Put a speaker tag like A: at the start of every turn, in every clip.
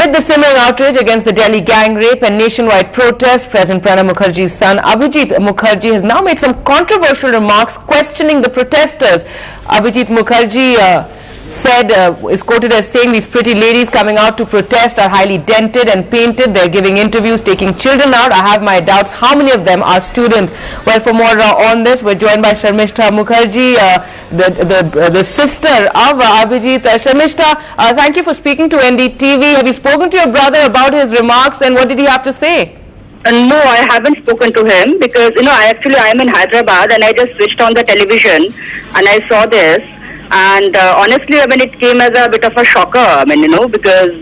A: Amid the simmering outrage against the Delhi gang rape and nationwide protests, President Pranab Mukherjee's son Abhijit Mukherjee has now made some controversial remarks questioning the protesters. Abhijit Mukherjee is quoted as saying these pretty ladies coming out to protest are highly dented and painted. They're giving interviews, taking children out. I have my doubts how many of them are students. Well, for more on this, we're joined by Sharmishta Mukherjee, the sister of Abhijit. Sharmishta, thank you for speaking to NDTV. Have you spoken to your brother about his remarks, and what did he have to say?
B: No, I haven't spoken to him because, I am in Hyderabad and I just switched on the television and I saw this. And honestly, it came as a bit of a shocker, because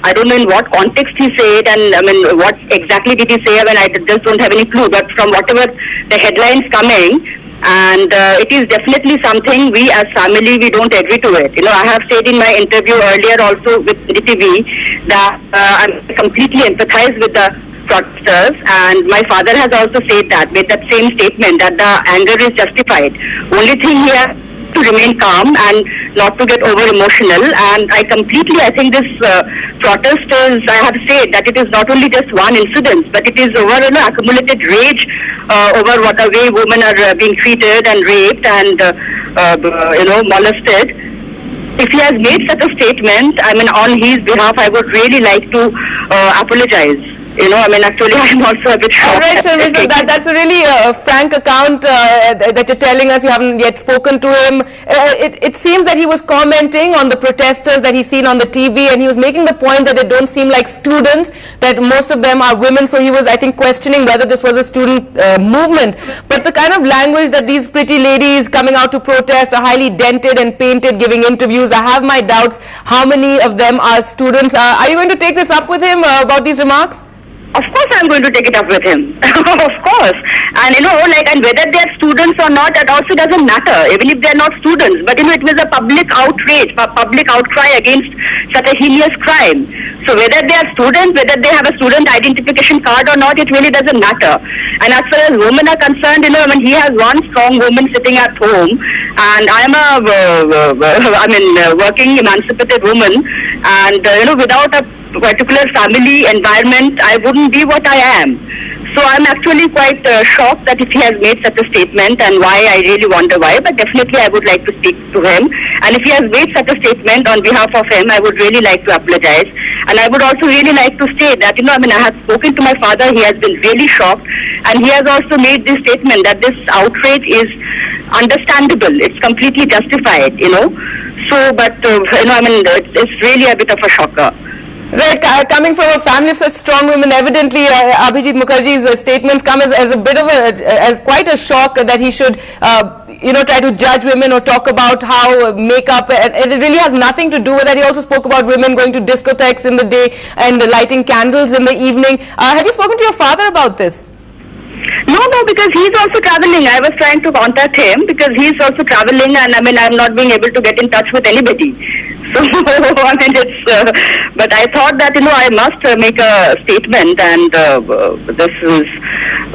B: I don't know in what context he said and, what exactly did he say, I just don't have any clue. But from whatever the headlines coming, and it is definitely something we as family, we don't agree to it. I have said in my interview earlier also with NDTV that I completely empathize with the protesters, and my father has also said that, made that same statement that the anger is justified. Only thing here to remain calm and not to get over emotional, and I think this protest is, I have said that it is not only just one incident, but it is over accumulated rage over what the way women are being treated and raped and molested. If he has made such a statement, on his behalf, I would really like to apologize. Actually, I'm also a bit shocked.
A: All right, Sharmishta, that's a really frank account that you're telling us. You haven't yet spoken to him. It seems that he was commenting on the protesters that he's seen on the TV, and he was making the point that they don't seem like students, that most of them are women. So he was, I think, questioning whether this was a student movement. But the kind of language that these pretty ladies coming out to protest are highly dented and painted, giving interviews. I have my doubts how many of them are students. Are you going to take this up with him about these remarks?
B: Of course I'm going to take it up with him. Of course. And and whether they are students or not, that also doesn't matter, even if they are not students. But it was a public outrage, a public outcry against such a heinous crime. So whether they are students, whether they have a student identification card or not, it really doesn't matter. And as far as women are concerned, he has one strong woman sitting at home, and I'm a working emancipated woman, and without a particular family environment, I wouldn't be what I am. So I'm actually quite shocked that if he has made such a statement, and why, I really wonder why, but definitely I would like to speak to him. And if he has made such a statement on behalf of him, I would really like to apologize. And I would also really like to say that, I have spoken to my father, he has been really shocked, and he has also made this statement that this outrage is understandable, it's completely justified, So, but, it's really a bit of a shocker.
A: Right, coming from a family of such strong women, evidently Abhijit Mukherjee's statements come as a bit of as quite a shock that he should, try to judge women or talk about how makeup, and it really has nothing to do with that. He also spoke about women going to discotheques in the day and lighting candles in the evening. Have you spoken to your father about this?
B: No, because he's also traveling. I was trying to contact him because he's also traveling, and I'm not being able to get in touch with anybody. So, but I thought that, I must make a statement, and this is,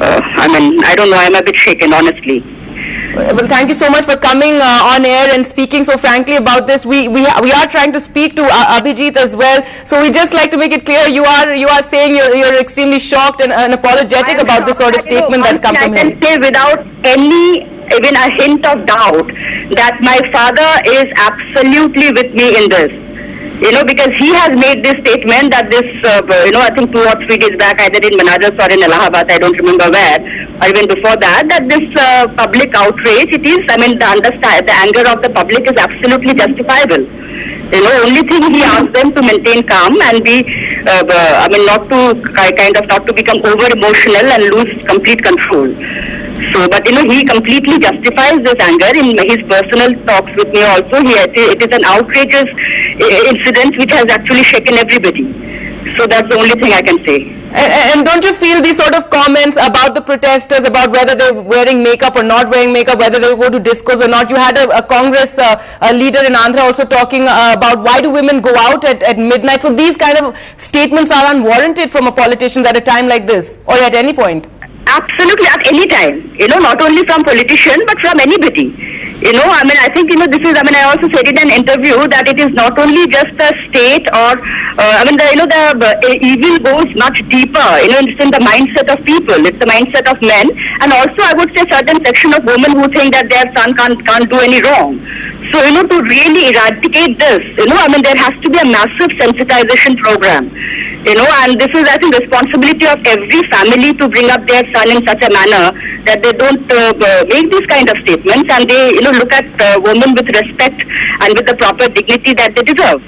B: I don't know, I'm a bit shaken, honestly.
A: Well, thank you so much for coming on air and speaking so frankly about this. We are trying to speak to Abhijit as well. So we just like to make it clear you are saying you're extremely shocked and apologetic about this sort of statement that's come from him.
B: I can say without even a hint of doubt that my father is absolutely with me in this. Because he has made this statement that this, I think 2 or 3 days back, either in Banaras or in Allahabad, I don't remember where, or even before that this public outrage, it is, the anger of the public is absolutely justifiable. Only thing he asked them to maintain calm and be, not to become over emotional and lose complete control. So, but he completely justifies this anger in his personal talks with me also. It is an outrageous incident which has actually shaken everybody. So that's the only thing I can say.
A: And don't you feel these sort of comments about the protesters, about whether they're wearing makeup or not wearing makeup, whether they go to discos or not? You had a Congress leader in Andhra also talking about why do women go out at midnight. So these kind of statements are unwarranted from a politician at a time like this, or at any point.
B: Absolutely, at any time. Not only from politicians, but from anybody. I think, this is, I also said in an interview that it is not only just the state or, the evil goes much deeper, it's in the mindset of people, it's the mindset of men, and also I would say certain section of women who think that their son can't do any wrong. So, to really eradicate this, there has to be a massive sensitization program, and this is, I think, responsibility of every family to bring up their son in such a manner that they don't make these kind of statements, and they, look at women with respect and with the proper dignity that they deserve.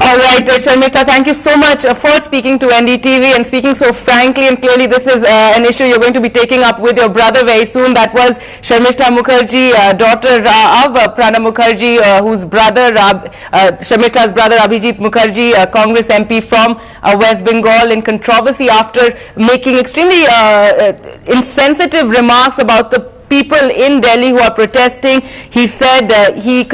A: All right, Sharmishta, thank you so much for speaking to NDTV and speaking so frankly and clearly. This is an issue you're going to be taking up with your brother very soon. That was Sharmishta Mukherjee, daughter of Pranab Mukherjee, whose brother, Sharmishta's brother Abhijit Mukherjee, Congress MP from West Bengal, in controversy after making extremely insensitive remarks about the people in Delhi who are protesting. He said he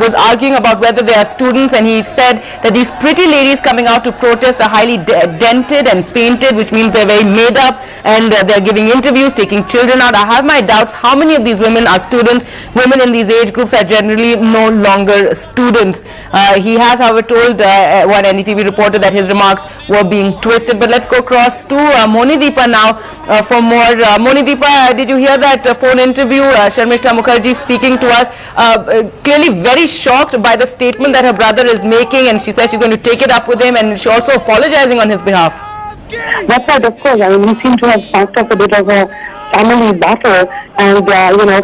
A: was arguing about whether they are students, and he said that these pretty ladies coming out to protest are highly dented and painted, which means they're very made up, and they're giving interviews, taking children out. I have my doubts how many of these women are students. Women in these age groups are generally no longer students. He has, however, told one NDTV reporter that his remarks were being twisted. But let's go across to Monideepa now for more. Monideepa, did you hear that phone interview? Sharmishta Mukherjee speaking to us, clearly very shocked by the statement that her brother is making, and she says she's going to take it up with him, and she also apologizing on his behalf.
C: That's right, of course. We seem to have sparked up a bit of a family battle, and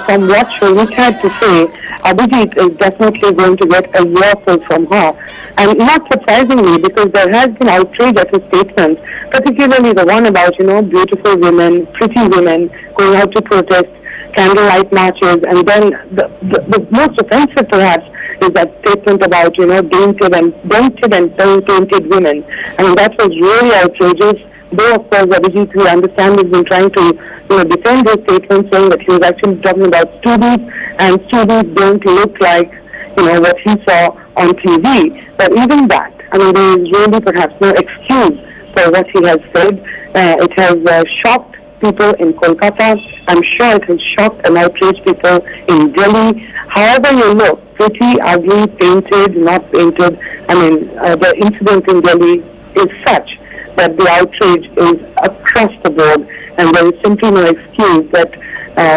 C: from what Sharmishta had to say, Abhijit is definitely going to get a earful from her. And not surprisingly, because there has been outrage at his statements, particularly the one about, beautiful women, pretty women going out to protest, candlelight marches, and then the most offensive perhaps is that statement about, dented and painted women. I mean, that was really outrageous. Though, of course, Abhijit, we understand, has been trying to defend his statement, saying that he was actually talking about students, and students don't look like, what he saw on TV. But even that, there is really perhaps no excuse for what he has said. It has shocked people in Kolkata. I'm sure it has shocked and outraged people in Delhi. However you look, pretty, ugly, painted, not painted, the incident in Delhi is such that the outrage is across the board, and there is simply no excuse that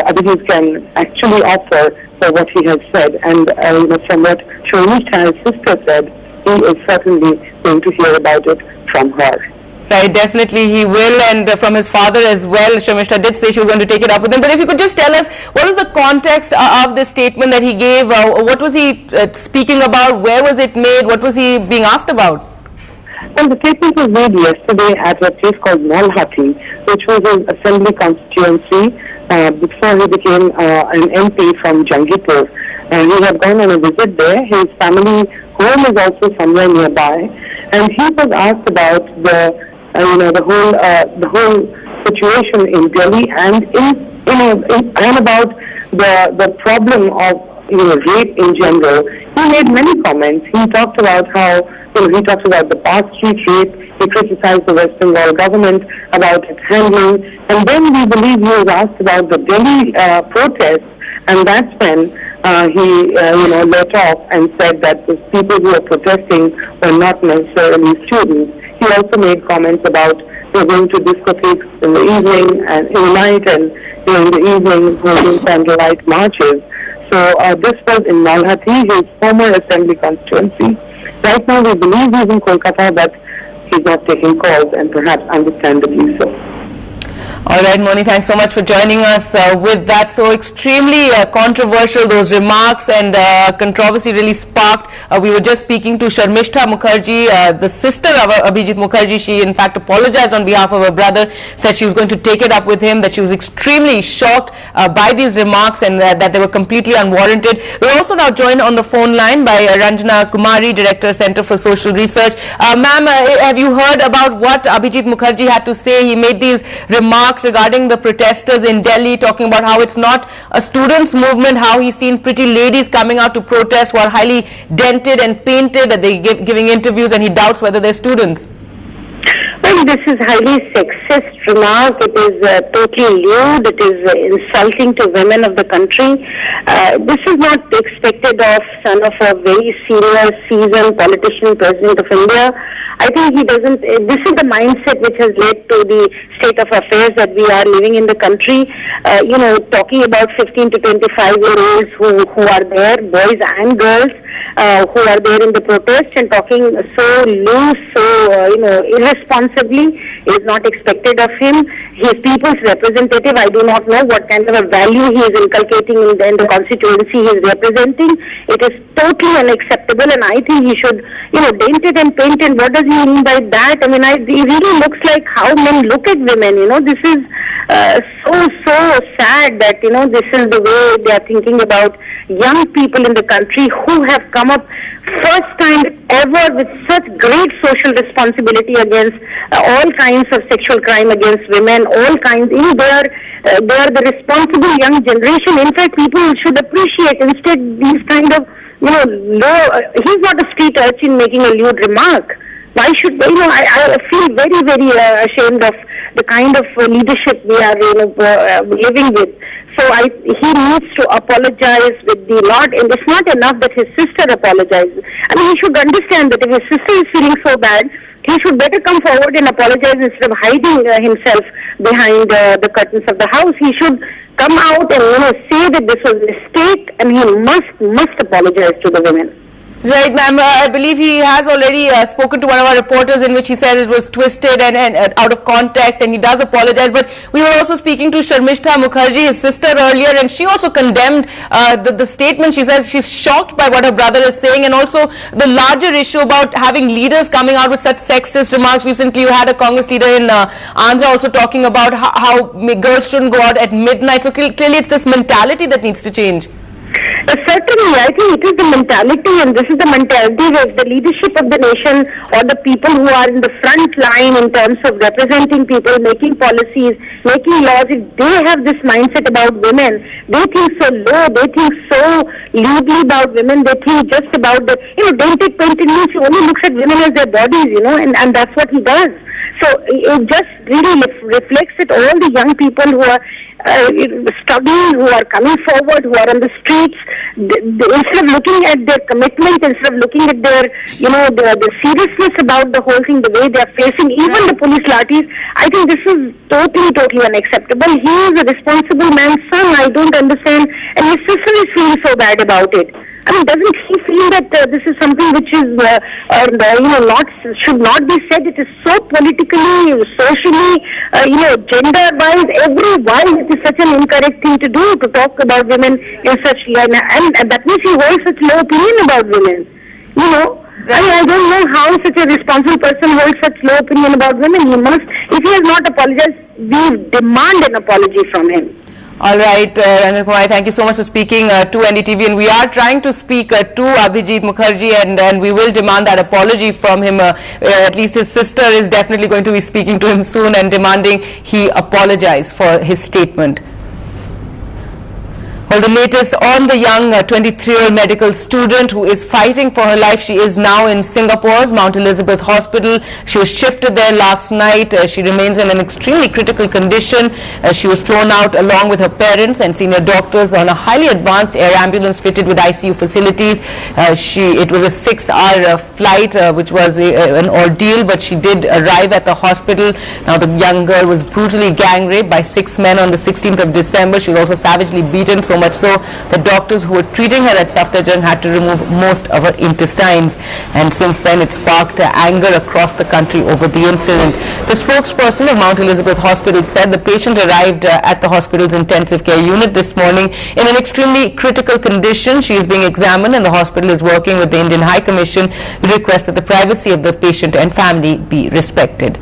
C: Abhijit can actually offer for what he has said. And from what Sharmishta, his sister, said, he is certainly going to hear about it from her.
A: Right, definitely he will, and from his father as well. Sharmishta did say she was going to take it up with him. But if you could just tell us, what was the context of this statement that he gave? What was he speaking about? Where was it made? What was he being asked about?
C: Well, the statement was made yesterday at a place called Nalhati, which was his assembly constituency before he became an MP from Jangipur. And he had gone on a visit there. His family home is also somewhere nearby. And he was asked about the whole situation in Delhi, and and about the problem of rape in general. He made many comments. He talked about how he talked about the Park Street rape. He criticized the West Bengal government about its handling, and then we believe he was asked about the Delhi protests, and that's when he let off and said that the people who were protesting were not necessarily students. He also made comments about they're going to discotheques in the evening and in the night, and in the evening holding candlelight marches. So this was in Nalhati, his former assembly constituency. Right now we believe he's in Kolkata, but he's not taking calls, and perhaps understandably so.
A: All right, Moni, thanks so much for joining us with that. So extremely controversial, those remarks, and controversy really sparked. We were just speaking to Sharmishta Mukherjee, the sister of Abhijit Mukherjee. She in fact apologized on behalf of her brother, said she was going to take it up with him, that she was extremely shocked by these remarks, and that they were completely unwarranted. We're also now joined on the phone line by Ranjana Kumari, Director, Center for Social Research. Ma'am, have you heard about what Abhijit Mukherjee had to say? He made these remarks regarding the protesters in Delhi, talking about how it's not a students' movement, how he's seen pretty ladies coming out to protest who are highly dented and painted, that they're giving interviews, and he doubts whether they're students.
C: Well, think this is highly sexist remark. It is totally lewd. It is insulting to women of the country. This is not expected of son of a very senior, seasoned politician, president of India. I think he doesn't. This is the mindset which has led to the state of affairs that we are living in the country. Talking about 15 to 25-year-olds who are there, boys and girls, who are there in the protest, and talking so loose, so irresponsibly is not expected of him. He is people's representative. I do not know what kind of a value he is inculcating in the constituency he is representing. It is totally unacceptable, and I think he should, dent it and paint it. What does he mean by that? I mean, it really looks like how men look at women. This is so sad that, this is the way they are thinking about young people in the country who have come up first time ever with such great social responsibility against all kinds of sexual crime against women, all kinds. They are the responsible young generation. In fact, people should appreciate instead these kind of, low. He's not a street urchin making a lewd remark. Why should, I feel very, very ashamed of the kind of leadership we are, living with. So he needs to apologize with the Lord, and it's not enough that his sister apologizes. I mean, he should understand that if his sister is feeling so bad, he should better come forward and apologize instead of hiding himself behind the curtains of the house. He should come out and say that this was a mistake, and he must apologize to the women.
A: Right, ma'am. I believe he has already spoken to one of our reporters in which he said it was twisted and out of context, and he does apologize. But we were also speaking to Sharmishta Mukherjee, his sister, earlier, and she also condemned the statement. She says she's shocked by what her brother is saying, and also the larger issue about having leaders coming out with such sexist remarks. Recently, you had a Congress leader in Andhra also talking about how girls shouldn't go out at midnight. So clearly it's this mentality that needs to change.
C: Certainly, I think it is the mentality, and this is the mentality of the leadership of the nation, or the people who are in the front line in terms of representing people, making policies, making laws. If they have this mindset about women, they think so low, they think so lewdly about women, they think just about the, dented, painted means he only looks at women as their bodies, and that's what he does. So it just really reflects that all the young people who are struggling, who are coming forward, who are on the streets, instead of looking at their commitment, instead of looking at their, the seriousness about the whole thing, the way they are facing even the police lathis, I think this is totally unacceptable. He is a responsible man's son. I don't understand, and his sister is feeling so bad about it. I mean, doesn't he feel that this is something which is, should not be said? It is so politically, socially, gender-wise, every-wise, it is such an incorrect thing to do, to talk about women in such, and that means he holds such low opinion about women. I don't know how such a responsible person holds such low opinion about women. He must, if he has not apologized, we demand an apology from him.
A: All right, Ranjan Kumar, thank you so much for speaking to NDTV, and we are trying to speak to Abhijit Mukherjee, and we will demand that apology from him. At least his sister is definitely going to be speaking to him soon and demanding he apologize for his statement. Well, the latest on the young 23-year-old medical student who is fighting for her life. She is now in Singapore's Mount Elizabeth Hospital. She was shifted there last night. She remains in an extremely critical condition. She was flown out along with her parents and senior doctors on a highly advanced air ambulance fitted with ICU facilities. It was a 6-hour flight, which was an ordeal, but she did arrive at the hospital. Now, the young girl was brutally gang raped by 6 men on the 16th of December. She was also savagely beaten, so much so the doctors who were treating her at Safdarjung had to remove most of her intestines, and since then it sparked anger across the country over the incident. The spokesperson of Mount Elizabeth Hospital said the patient arrived at the hospital's intensive care unit this morning in an extremely critical condition. She is being examined, and the hospital is working with the Indian High Commission to request that the privacy of the patient and family be respected.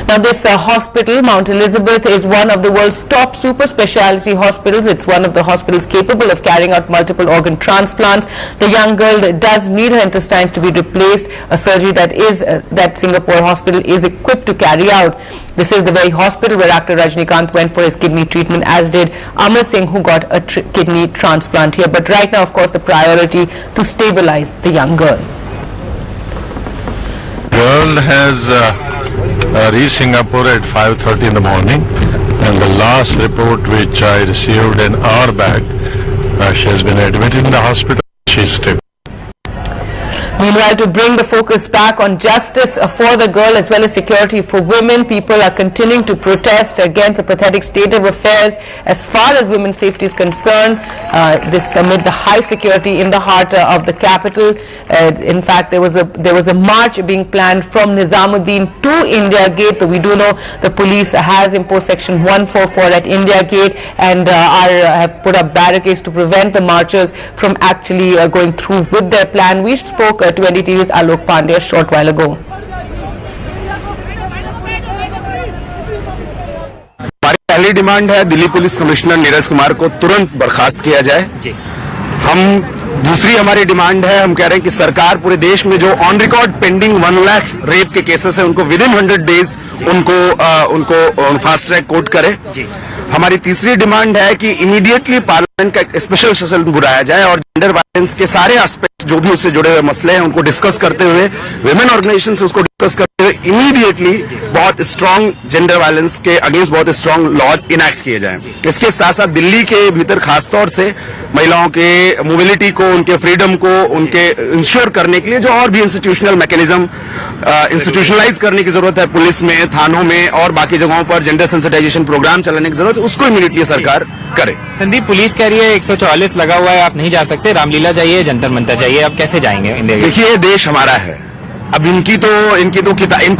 A: Now, this hospital, Mount Elizabeth, is one of the world's top super specialty hospitals. It's one of the hospitals capable of carrying out multiple organ transplants. The young girl does need her intestines to be replaced, a surgery that Singapore hospital is equipped to carry out. This is the very hospital where actor Rajnikant went for his kidney treatment, as did Amar Singh, who got a kidney transplant here. But right now, of course, the priority to stabilize the young girl.
D: World has reached Singapore at 5:30 in the morning, and the last report which I received an hour back, she has been admitted in the hospital. She's stable.
A: Meanwhile, to bring the focus back on justice for the girl as well as security for women, people are continuing to protest against the pathetic state of affairs as far as women's safety is concerned. This amid the high security in the heart of the capital. In fact, there was a march being planned from Nizamuddin to India Gate. We do know the police has imposed Section 144 at India Gate and have put up barricades to prevent the marchers from actually going through with their plan. We spoke to NDTV's Alok Pandey a short while ago.
E: हमारी पहली demand है Delhi police commissioner Neeraj Kumar को तुरंत बर्खास्त किया जाए। हम दूसरी हमारी डिमांड है, हम कह रहे हैं कि सरकार पूरे देश में जो on record pending 1 lakh rape के केसेस है उनको विद इन 100 डेज उनको फास्ट ट्रैक कोर्ट करे। हमारी तीसरी डिमांड है कि इमीडिएटली पार्लियामेंट का एक स्पेशल सेशन बुलाया जाए और जेंडर वायलेंस के सारे एस्पेक्ट जो भी उससे जुड़े हुए मसले हैं उनको डिस्कस करते हुए, विमेन ऑर्गेनाइजेशन से उसको डिस्कस करते हुए इमीडिएटली बहुत स्ट्रांग जेंडर वायलेंस के अगेंस्ट बहुत स्ट्रांग लॉज इनैक्ट किए जाएं। इसके साथ साथ दिल्ली के भीतर खासतौर से महिलाओं के मोबिलिटी को, उनके फ्रीडम को, उनके इंश्योर करने के लिए जो और भी इंस्टीट्यूशनल मैकेनिज्म इंस्टीट्यूशनलाइज करने की जरूरत है, पुलिस में, थानों में और बाकी जगहों पर जेंडर सेंसिटाइजेशन प्रोग्राम चलाने की जरूरत है, उसको इमीडिएटली सरकार करे।
F: संदीप, पुलिस कह रही है 144 लगा हुआ है, आप नहीं जा सकते, रामलीला जाइए, जंतर मंतर जाइए, आप कैसे जाएंगे इंडिया?
E: देखिए, देश हमारा है। अब इनको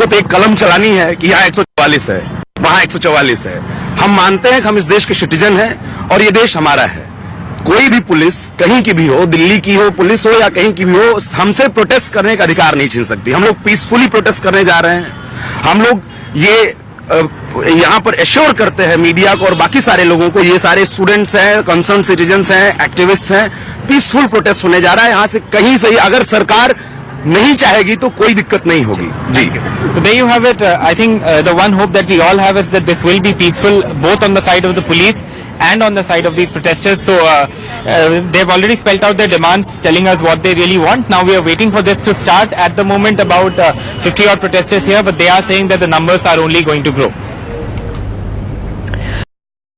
E: तो एक कलम चलानी है कि यहाँ 144 है, वहाँ 144 है। हम मानते हैं कि हम इस देश के सिटीजन हैं और ये देश हमारा है। कोई भी पुलिस कहीं की भी हो, दिल्ली की हो पुलिस हो या कहीं की भी हो, हमसे प्रोटेस्ट करने का अधिकार नहीं छीन सकती। हम लोग पीसफुली प्रोटेस्ट करने जा रहे हैं। हम लोग ये यहाँ पर एश्योर करते हैं मीडिया को और बाकी सारे लोगों को, ये सारे स्टूडेंट्स हैं, कंसर्न सिटीजन्स हैं, एक्टिविस्ट हैं, पीसफुल प्रोटेस्ट होने जा रहा है। यहाँ से कहीं से अगर सरकार नहीं चाहेगी तो कोई दिक्कत नहीं होगी। जी,
F: So there you have it. I think the one hope that we all have is that this will be peaceful, both on the side of the police and on the side of these protesters. So they've already spelled out their demands, telling us what they really want. Now we are waiting for this to start. At the moment, about 50 odd protesters here, but they are saying that the numbers are only going to grow.